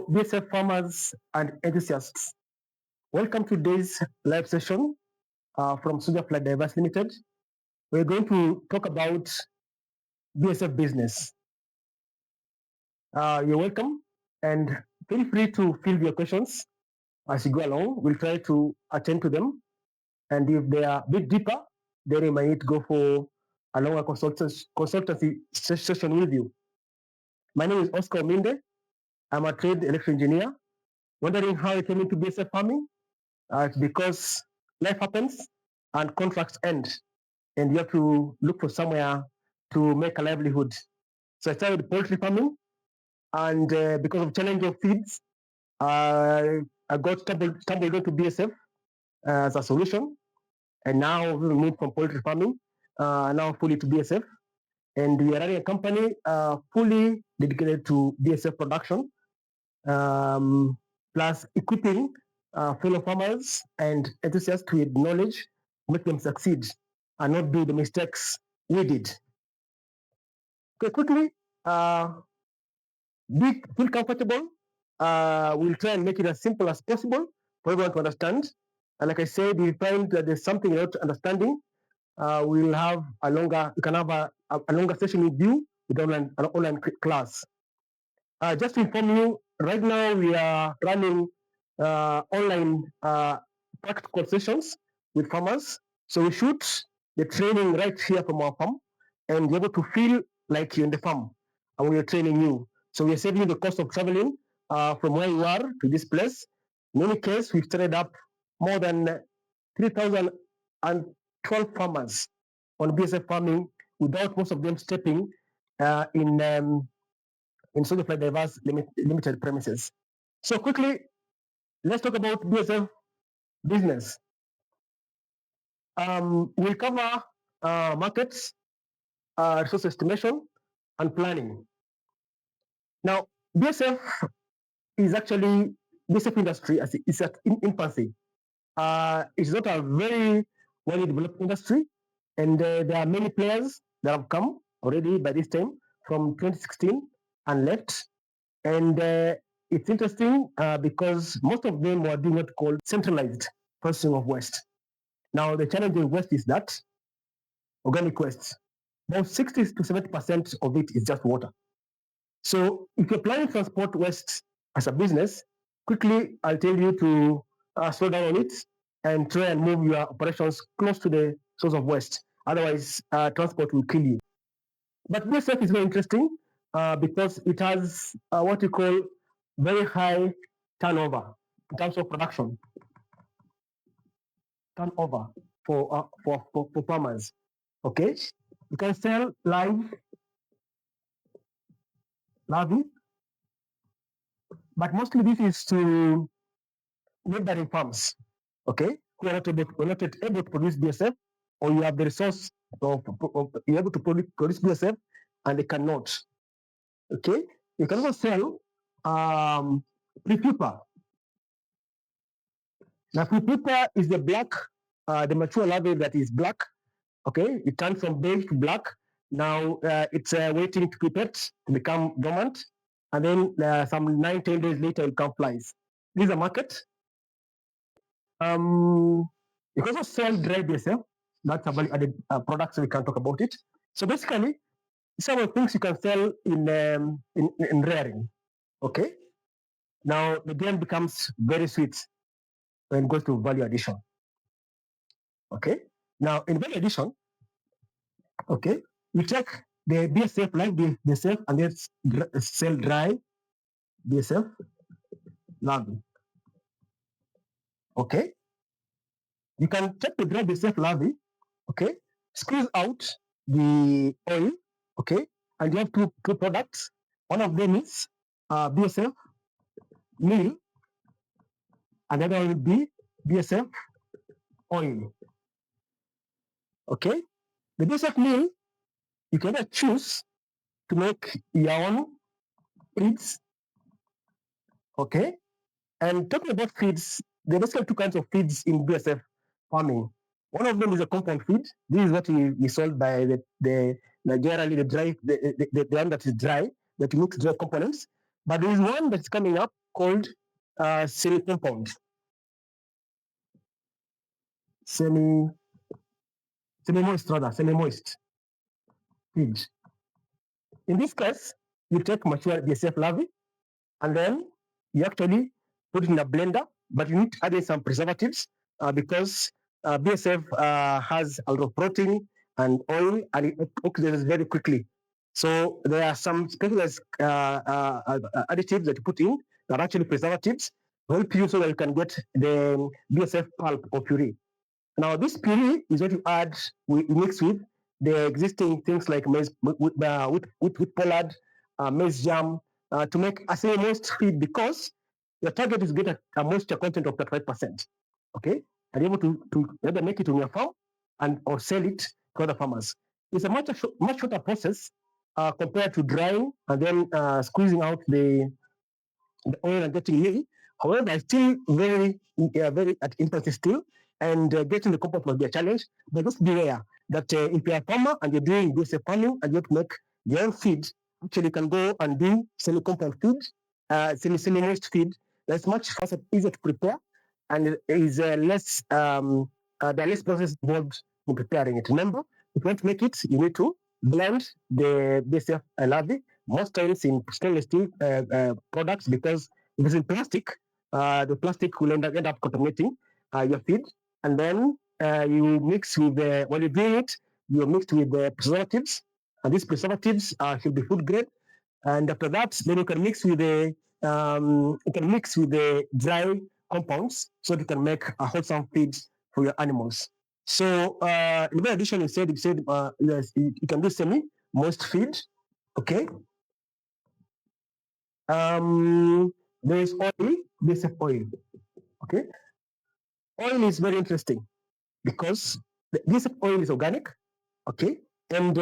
Hello, BSF farmers and enthusiasts. Welcome to today's live session from Supercharge Diverse Limited. We're going to talk about BSF business. You're welcome, and feel free to fill your questions as you go along. We'll try to attend to them, and if they are a bit deeper, then we might go for a longer consultancy session with you. My name is Oscar Minde. I'm a trained electrical engineer. Wondering how I came into BSF farming? It's because life happens and contracts end, and you have to look for somewhere to make a livelihood. So I started poultry farming, and because of challenge of feeds, I got stumbled into BSF as a solution, and now we moved from poultry farming now fully to BSF, and we are running a company fully dedicated to BSF production, plus equipping fellow farmers and enthusiasts with knowledge, make them succeed and not do the mistakes we did. Okay, quickly, feel comfortable. We'll try and make it as simple as possible for everyone to understand. And like I said, if you find that there's something you're not understanding, we'll have you can have a longer session with you with an online class. Just to inform you, right now we are running online practical sessions with farmers. So we shoot the training right here from our farm, and you're able to feel like you're in the farm and we are training you. So we are saving the cost of traveling from where you are to this place. In any case, we've started up more than 3,012 farmers on BSF farming without most of them stepping in Supercharge Diverse limited premises. So quickly, let's talk about BSF business. We'll cover markets, resource estimation, and planning. Now, BSF industry is at infancy. It's not a very well developed industry, and there are many players that have come already by this time from 2016 and left. And it's interesting because most of them were doing what's called centralized processing of waste. Now, the challenge with waste is that organic waste, about 60 to 70% of it is just water. So if you're planning to transport waste as a business, quickly I'll tell you to slow down on it and try and move your operations close to the source of waste. Otherwise, transport will kill you. But BSF is very interesting because it has what we call very high turnover in terms of production. Turnover for farmers. Okay, you can sell larvae, but mostly this is to neighboring farms. Okay, who are not able to produce BSF, or you have the resource of you're able to produce BSF and they cannot. Okay, you can also sell pre-pupa. Now, pre-pupa is the black, the mature larvae that is black. Okay, it turns from beige to black. Now it's waiting to pipette to become dormant, and then some 9-10 days later it become flies. This is a market. You can also sell dry BSF. That's a value-added product, so we can talk about it. So basically, some of the things you can sell in rearing. Okay. Now the game becomes very sweet when it goes to value addition. Okay. Now in value addition, okay, we take the BSF like the BSF and then sell dry BSF larvae. Okay. You can take the dry BSF larvae, okay, squeeze out the oil, okay, and you have two products. One of them is BSF meal, and the other one will be BSF oil. Okay, the BSF meal you can either choose to make your own feeds. Okay, and talking about feeds, there are basically two kinds of feeds in BSF farming. One of them is a compound feed. This is what we sold by the generally the dry, the one that is dry, that you mix dry components. But there is one that's coming up called semi-compound, semi semi-moist rather, semi-moist feed. In this case, you take mature BSF larvae and then you actually put it in a blender, but you need to add in some preservatives because BSF has a lot of protein and oil and it oxidizes very quickly. So there are some specialized additives that you put in that are actually preservatives to help you so that you can get the BSF pulp or puree. Now, this puree is what you add, we mix with the existing things like maize, with pollard, maize jam, to make a semi-moist feed because your target is get a moisture content of 35%. Okay, and you're able to either make it on your farm and or sell it to other farmers. It's a much shorter process compared to drying and then squeezing out the oil and getting nearly. However, I still very at infancy still, and getting the compost must be a challenge. But just beware that if you're a farmer and you're doing this farming and you want to make your own feed, actually you can go and do semi-compound feed, semi-moist feed. That's much faster, easier to prepare, and it is there are less process involved in preparing it. Remember, if you want to make it, you need to blend the BSF larvae, most times in stainless steel products, because if it's in plastic, the plastic will end up contaminating your feed. And then you mix with when you're doing it, you mix with the preservatives, and these preservatives should be food grade. And after that, then you can mix with the dry compounds so you can make a wholesome feed for your animals. So in addition, you said yes, you can do semi-moist feed. Okay. There is oil, basic oil. Okay. Oil is very interesting because the basic oil is organic. Okay. And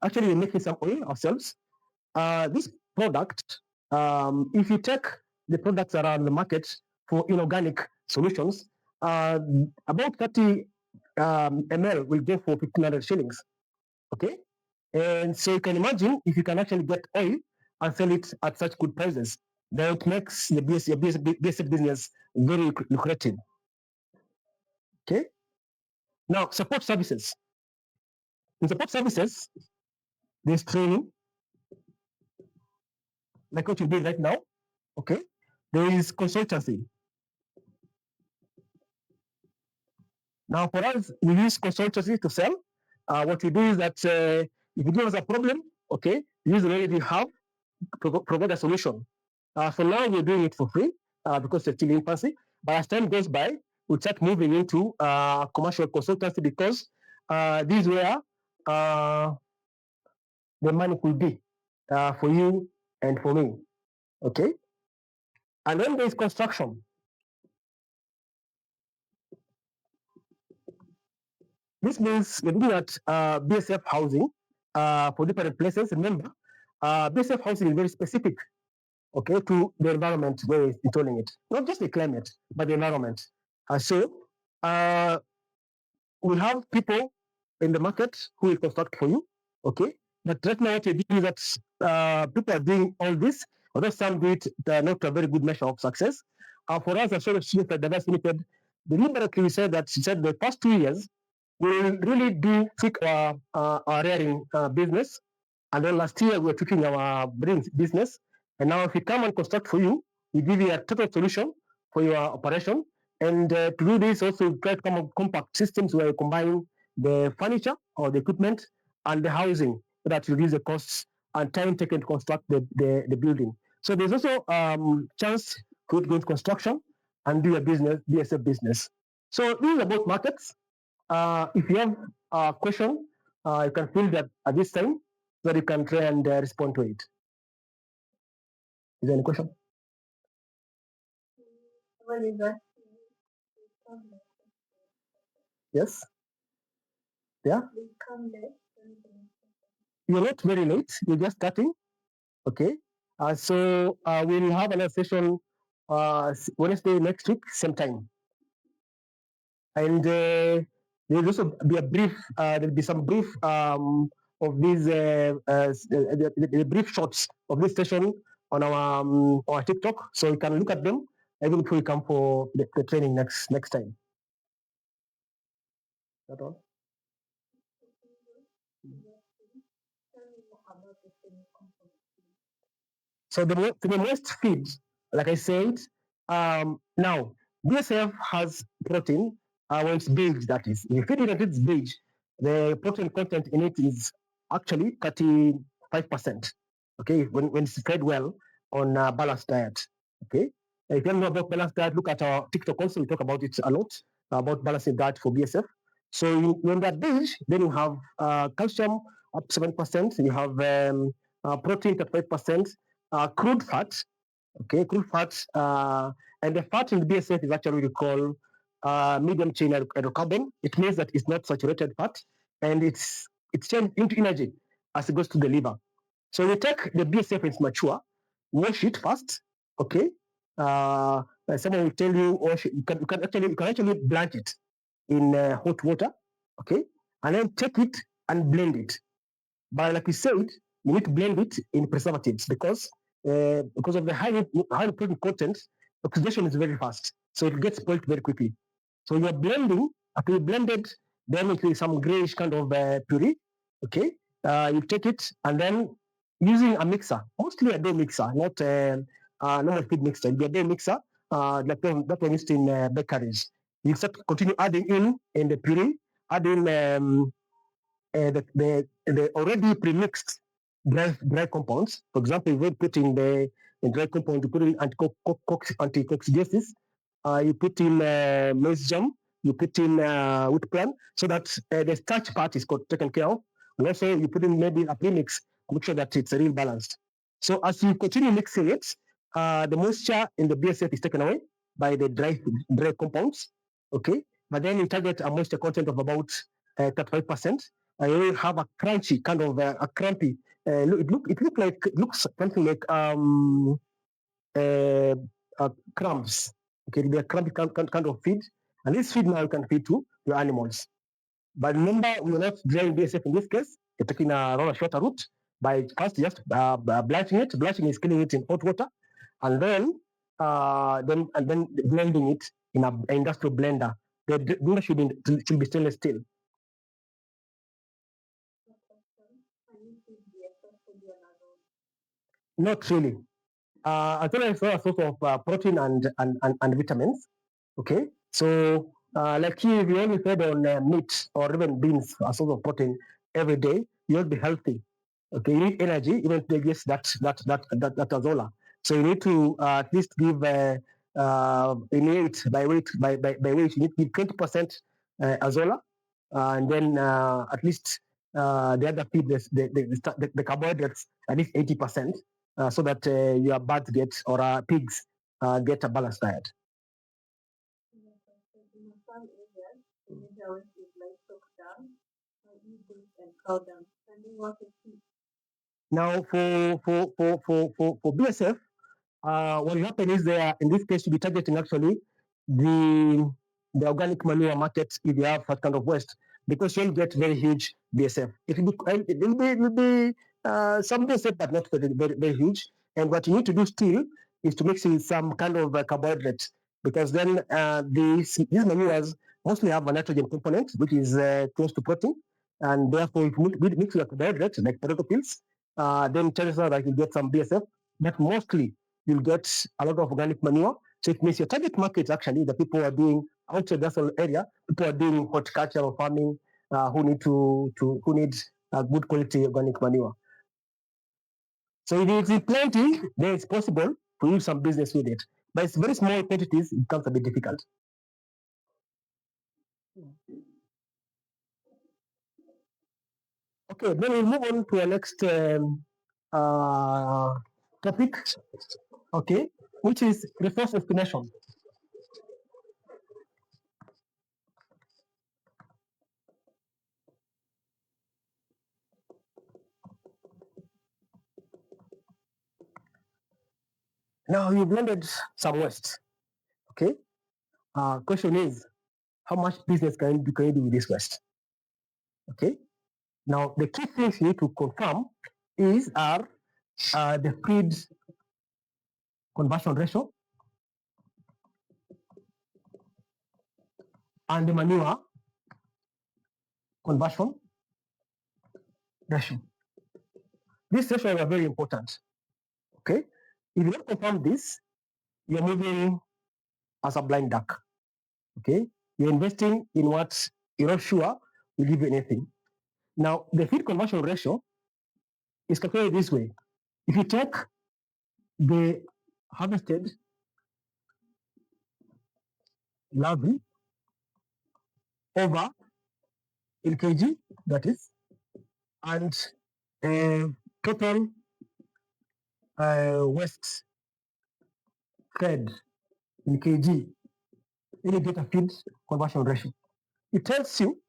actually, we're making some oil ourselves. This product, if you take the products that are on the market for inorganic solutions, about 30 ml will go for 1,500 shillings. Okay. And so you can imagine if you can actually get oil and sell it at such good prices, then it makes the basic business very lucrative. Okay. Now, support services. In support services, there's training, like what you do right now. Okay. There is consultancy. Now, for us, we use consultancy to sell. What we do is that if you give us a problem, okay, use the already have, provide a solution. For now, we're doing it for free because it's still infancy. But as time goes by, we'll start moving into commercial consultancy because this is where the money could be for you and for me. Okay? And then there's construction. This means we're looking at BSF housing for different places. Remember, BSF housing is very specific, okay, to the environment where we're installing it. Not just the climate, but the environment. So we have people in the market who will construct for you, okay? But right now, what we do is that people are doing all this, although some do it not a very good measure of success. For us, as Sheriff Smith at Diverse Limited, deliberately we said that she said the past 2 years, we will really do tweak our rearing business. And then last year, we were tweaking our breeding business. And now, if we come and construct for you, we give you a total solution for your operation. And to do this, also try to come up with compact systems where you combine the furniture or the equipment and the housing so that you reduce the costs and time taken to construct the building. So there's also chance for you to go into construction and do a business, BSF business. So this is about markets. If you have a question, you can fill that at this time so that you can try and respond to it. Is there any question? Yes? Yeah? You're not very late. You're just starting. Okay. So we'll have another session Wednesday next week, same time. And there'll also be a brief, there'll be some brief of these, the brief shots of this session on our TikTok, so you can look at them even before you come for the training next time. That all. So the most feeds, like I said, now BSF has protein when it's beige. That is, if you feed it and it's beige, the protein content in it is actually 35%. Okay, when it's fed well on a balanced diet. Okay, if you don't know about balanced diet, look at our TikTok also. We talk about it a lot about balancing diet for BSF. So when that beige, then you have calcium up to 7%. You have protein at 5%, crude fats, okay, crude fats, and the fat in the BSF is actually what we call medium chain hydrocarbon. It means that it's not saturated fat, and it's turned into energy as it goes to the liver. So you take the BSF when it's mature, wash it first, okay. Someone will tell you, wash it. You can actually blanch it in hot water, okay, and then take it and blend it. But like we said, you need to blend it in preservatives because of the high protein content, oxidation is very fast, so it gets spoiled very quickly. So you're blending. After you blend it, then it is some grayish kind of puree. Okay, you take it and then using a mixer, mostly a dough mixer, not a feed mixer. It'll be a dough mixer, like that one used in bakeries. You start continue adding in the puree, adding the already premixed dry compounds. For example, if you put in the dry compound, you put in anticoccidiasis, you put in maize germ, you put in wheat bran, so that the starch part is taken care of. And also, you put in maybe a premix to make sure that it's real balanced. So as you continue mixing it, the moisture in the BSF is taken away by the dry compounds. Okay, but then you target a moisture content of about 35%. You will have a crunchy kind of a crumpy. It looks something like uh, crumbs. Okay, they're crumbly kind of feed, and this feed now you can feed to your animals. But remember, we're not drying BSF in this case. You're taking a rather shorter route by first just blanching it. Blanching is killing it in hot water, and then blending it in an industrial blender. The blender should be stainless steel. Not really. As well as a source of protein and vitamins. Okay, so like you, if you only fed on meat or even beans, a source of protein every day, you'll be healthy. Okay, you need energy even to digest that azola. So you need to at least give in weight by weight. You need to give 20% azola, and then at least the other feed the carbohydrates at least 80%, so that your birds get or pigs get a balanced diet. Now for BSF, what will happen is there in this case to be targeting actually the the organic manure market if you have that kind of waste, because you'll get very huge BSF. It will be some BSF but not very huge. And what you need to do still is to mix in some kind of carbohydrates, because then these manures mostly have a nitrogen component which is close to protein, and therefore if you mix with carbohydrates like potato peels, then chances are that you get some BSF, but mostly you'll get a lot of organic manure. So it means your target market is actually the people who are doing outside that area, people who are doing horticulture or farming, who need good quality organic manure. So if it's plenty, then it's possible to do some business with it. But it's very small quantities, it becomes a bit difficult. Okay, then we'll move on to our next topic, okay, which is resource estimation. Now you've landed some waste. Okay. Question is, how much business can you do with this waste? Okay. Now the key things you need to confirm are the feed conversion ratio and the manure conversion ratio. These ratios are very important. Okay, if you don't confirm this, you're moving as a blind duck. Okay, you're investing in what you're not sure will give you anything. Now, the feed conversion ratio is calculated this way. If you take the harvested larvae over in kg, that is, and total waste fed in kg, then you get a feed conversion ratio. It tells you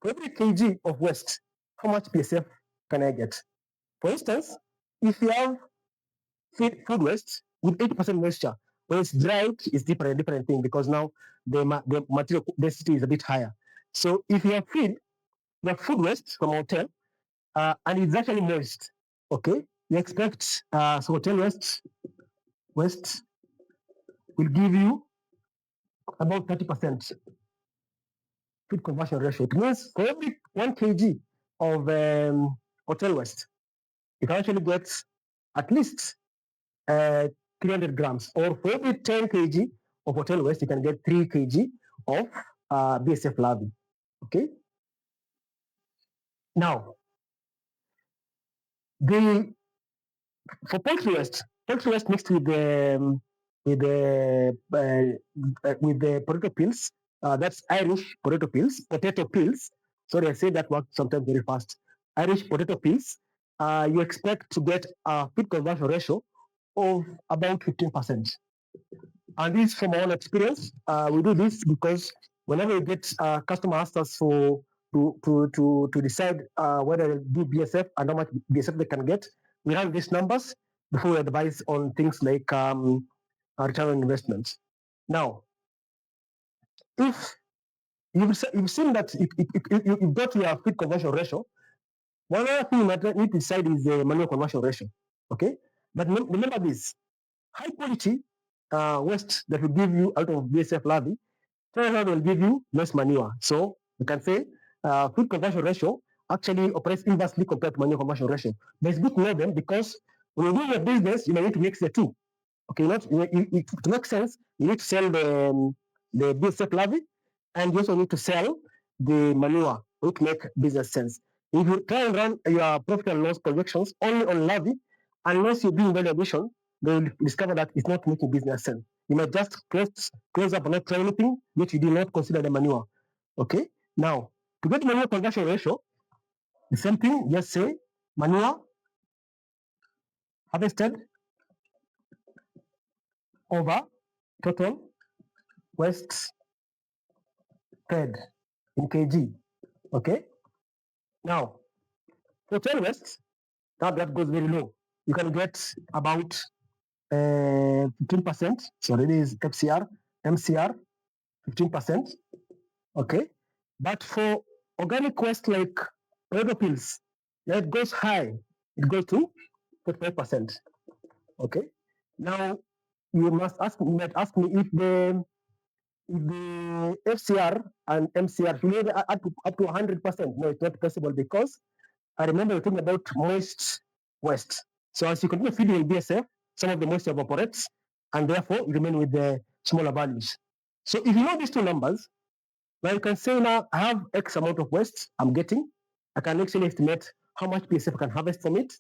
for every kg of waste, how much BSF can I get? For instance, if you have food waste with 80% moisture, when it's dried, it's different thing because now the material density is a bit higher. So if you have food waste from a hotel, and it's actually moist, okay, you expect so hotel waste will give you about 30% feed conversion ratio. It means for every 1 kg of hotel waste, you can actually get at least 300 grams, or for every 10 kg of hotel waste, you can get 3 kg of BSF larvae. Okay. Now, for poultry waste mixed with the potato peels. That's Irish potato peels. Sorry, I say that word sometimes very fast. Irish potato peels. You expect to get a feed conversion ratio of about 15%. And this from our own experience. We do this because whenever we get customer asks us to decide whether they do BSF and how much BSF they can get, we have these numbers before we advise on things like return on investments. Now, if you've seen that you've got your feed conversion ratio, one other thing you might need to decide is the manual conversion ratio. Okay, but remember this: high quality waste that will give you out of BSF larvae, will give you less manure. So you can say food conversion ratio actually operates inversely compared to manure conversion ratio. But it's good to know them because when you do your business, you may need to mix the two. Okay, to make sense, you need to sell the BSF larvae, and you also need to sell the manure to make business sense. If you try and run your profit and loss projections only on larvae, unless you're doing value addition, they will discover that it's not making business sense. You might just close up and not try anything, yet you do not consider the manure. Okay? Now, to get manure conversion ratio, the same thing, just say manure harvested over total waste fed in kg. Okay? Now, hotel waste, that goes very low. You can get about 15%. So it is MCR, 15%. Okay. But for organic waste like potato peels, that goes high. It goes to 45%. Okay. Now you might ask me if the FCR and MCR should be up to 100%. No, it's not possible because I remember you're talking about moist waste. So as you continue feeding BSF, some of the moisture evaporates, and therefore you remain with the smaller values. So if you know these two numbers, now you can say now I have X amount of waste I'm getting. I can actually estimate how much BSF I can harvest from it.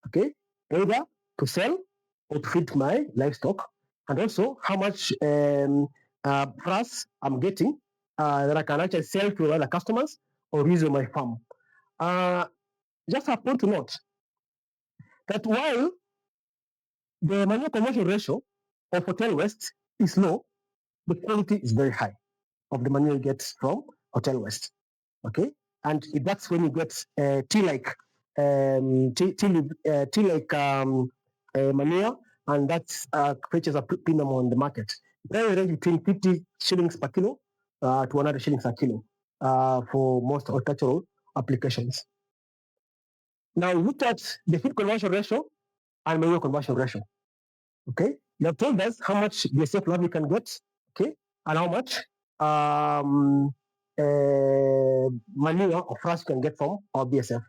Okay, either to sell or to feed my livestock, and also how much price I'm getting that I can actually sell to other customers or use on my farm. Just a point to note that while the manure conversion ratio of hotel waste is low, the quality is very high of the manure you get from hotel waste. Okay, and that's when you get tea-like manure, and that's creates a premium on the market. They range between 50 shillings per kilo to 100 shillings a kilo for most horticultural applications. Now we looked at the feed conversion ratio and manure conversion ratio. Okay, They have told us how much BSF larvae can get, okay, and how much um, manure or frass you can get from our BSF.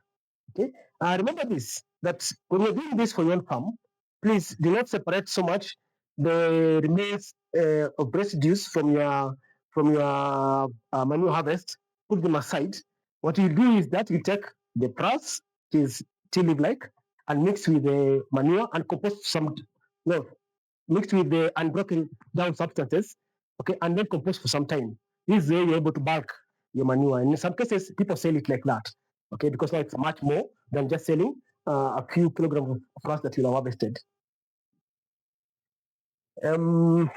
Okay. Remember this, that when you're doing this for your own farm, please do not separate so much the remains of residues from your manure harvest. Put them aside. What you do is that you take the grass, which is tea leaf like, and mix with the manure and compost some, no, mixed with the unbroken down substances, okay, and then compost for some time. This way you're able to bulk your manure. And in some cases, people sell it like that, okay, because now it's much more than just selling a few kilograms of grass that you have harvested. Now,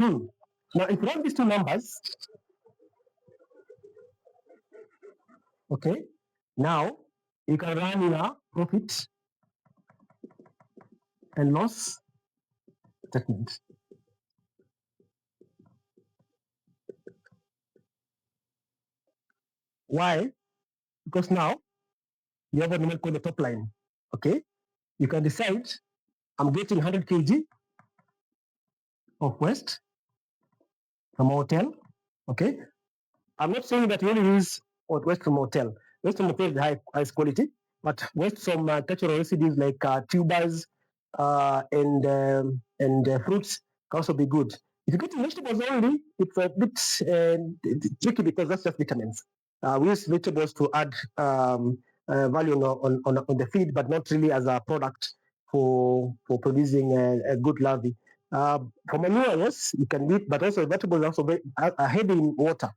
if you run these two numbers, okay, now you can run your profit and loss statement. Why? Because now you have what we call the top line, okay? You can decide, I'm getting 100 kg of waste from a hotel. Okay, I'm not saying that you only use waste from hotel. Waste from hotel is highest quality, but waste from cultural residues like tubers and fruits can also be good. If you get vegetables only, it's a bit tricky because that's just vitamins. We use vegetables to add value on the feed, but not really as a product for producing a good larvae. For manure, yes, you can eat, but also vegetables are also are heavy in water.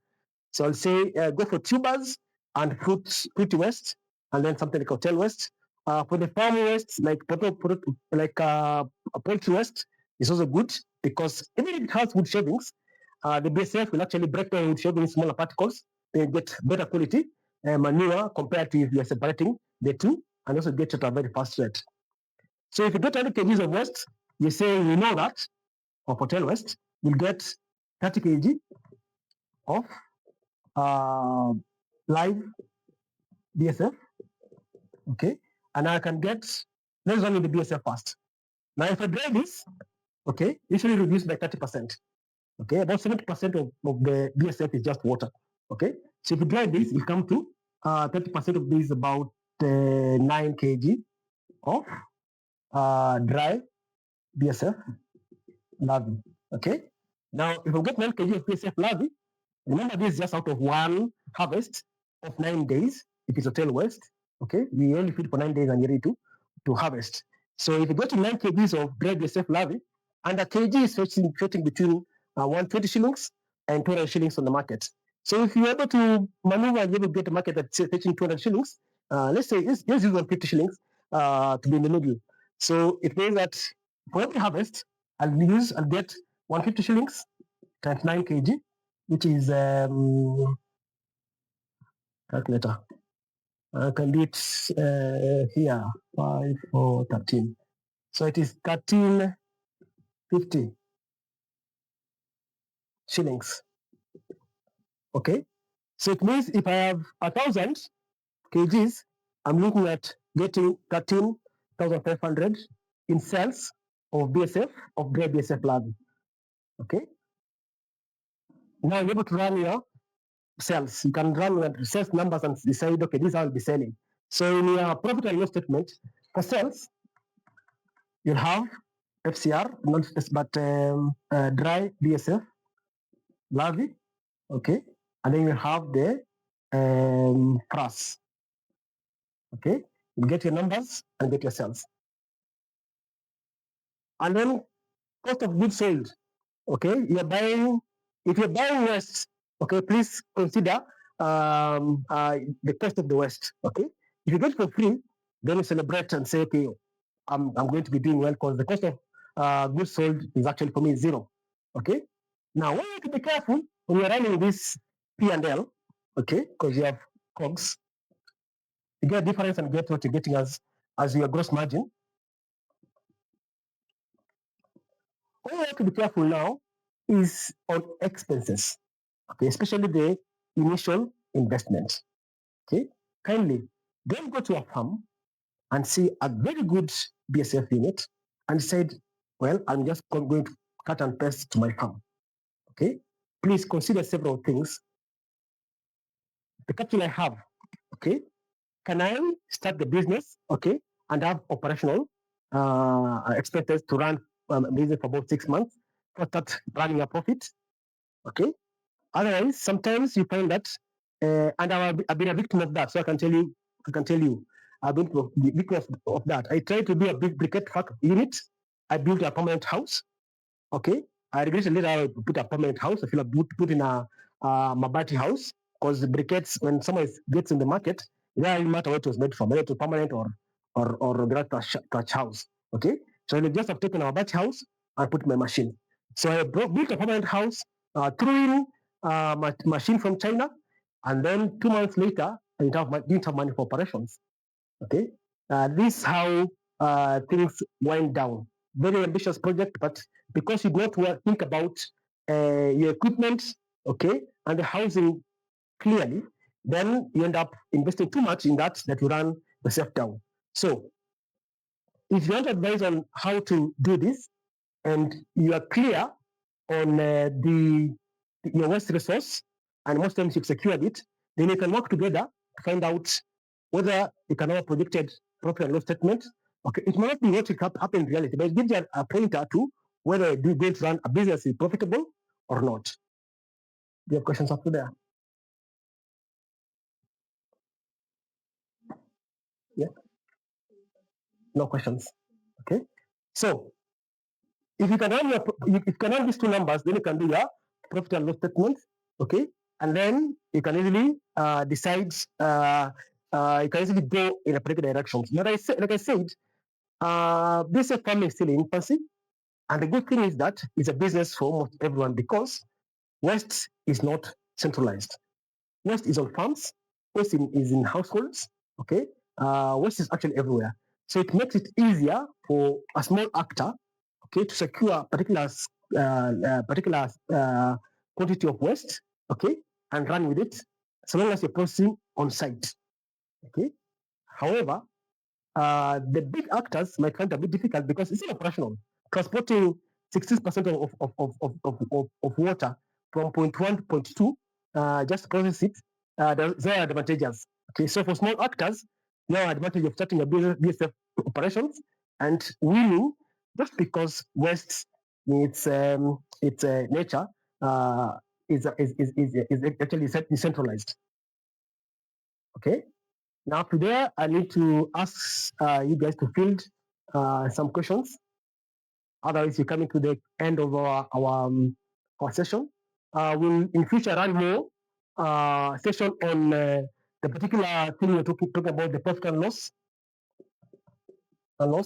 So I'll say go for tubers and fruity waste, and then something like hotel waste. For the farm waste, like poultry waste, is also good because even if it has wood shavings, the BSF will actually break down wood shavings smaller particles. They get better quality manure compared to if you are separating the two, and also get it at a very fast rate. So if you get 100 kgs of waste, you say you know that of hotel waste, you'll get 30 kg of uh, live BSF, okay? And I can get, let's run with the BSF first. Now, if I dry this, okay, usually reduced by 30%, okay? About 70% of the BSF is just water, okay? So if you dry this, you come to 30% of this is about 9 kg of dry BSF larvae, okay? Now, if we get 9 kg of BSF larvae, remember this is just out of one harvest of 9 days. If it's hotel waste, okay, we only feed for 9 days and you're ready to harvest. So if you go to 9 kgs of dry BSF larvae, and a kg is fetching between 120 shillings and 200 shillings on the market. So if you're able to maneuver and you're able to get a market that's fetching 200 shillings, let's say let's use 150 shillings to be in the middle. So it means that for every harvest, I'll get 150 shillings times 9 kg, which is calculator. I can do it here, 5, 4, 13. So it is 1350 shillings. Okay. So it means if I have 1,000 kgs, I'm looking at getting 13,500 in sales of BSF, of grey BSF larvae. Okay. Now you're able to run your sales. You can run the sales numbers and decide, okay, this I'll be selling. So in your profit and loss statement for sales, you'll have FCR, not but dry BSF larvae, okay, and then you have the frass, okay. You get your numbers and get your sales, and then cost of goods sold, okay. You're buying, if you're buying waste, okay, please consider the cost of the waste, okay. If you get it for free, then you celebrate and say, okay, I'm going to be doing well because the cost of goods sold is actually for me zero, okay. Now, we need to be careful when you're running this P&L, okay, because you have COGS. You get a difference and get what you're getting as your gross margin. What you have to be careful now is on expenses, okay, especially the initial investment, okay. Kindly don't go to a farm and see a very good BSF unit and said, well, I'm just going to cut and paste to my farm. Okay, please consider several things. The capital I have, okay, can I start the business, okay, and have operational expenses to run business for about 6 months, for start running a profit, okay? Otherwise, sometimes you find that, and I've been a victim of that, so I can tell you, I've been the victim of that. I tried to do a big briquette unit. I built a permanent house. Okay, I regret later I put a permanent house. I feel like put in a Mabati house because the briquettes, when someone gets in the market, it doesn't matter what it was made from, whether it was permanent or the touch house. Okay, so I just have taken a Mabati house and put my machine. So I built a permanent house, threw in machine from China, and then 2 months later, I didn't have money for operations. Okay, this is how things went down. Very ambitious project, but because you don't think about your equipment, okay, and the housing clearly, then you end up investing too much in that you run yourself down. So, if you want advice on how to do this, and you are clear on your waste resource, and most times you've secured it, then you can work together to find out whether you can have a projected profit and loss statement. Okay, it might not be what will happen in reality, but it gives you a pointer to whether you're going to run a business is profitable or not. Do you have questions up to there? Yeah. No questions. Okay. So if you can run these two numbers, then you can do your profit and loss statement. Okay, and then you can easily decide. You can easily go in a particular direction. Like I said, BSF farming is still in infancy, and the good thing is that it's a business for almost everyone because waste is not centralized. Waste is on farms. Waste is in households. Okay, waste is actually everywhere. So it makes it easier for a small actor, okay, to secure particular quantity of waste, okay, and run with it, so long as you're processing on site. Okay. However, the big actors might find it a bit difficult because it's operational. Transporting 60% of water from point one to point two, just to process it, there are advantages. Okay, so for small actors, there are advantage of starting a BSF operations and winning just because waste in its nature is actually decentralized. Okay. Now today I need to ask you guys to field some questions. Otherwise, we're coming to the end of our session. We'll in future run more session on the particular thing we're talking about, the profit and loss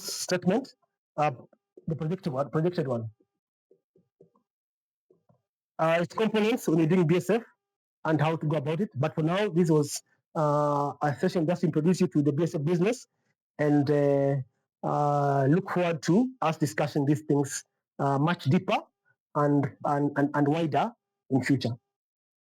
statement, the projected one. Its components when you're doing BSF and how to go about it. But for now, this was a session just to introduce you to the BSF business, and look forward to us discussing these things much deeper and wider in future.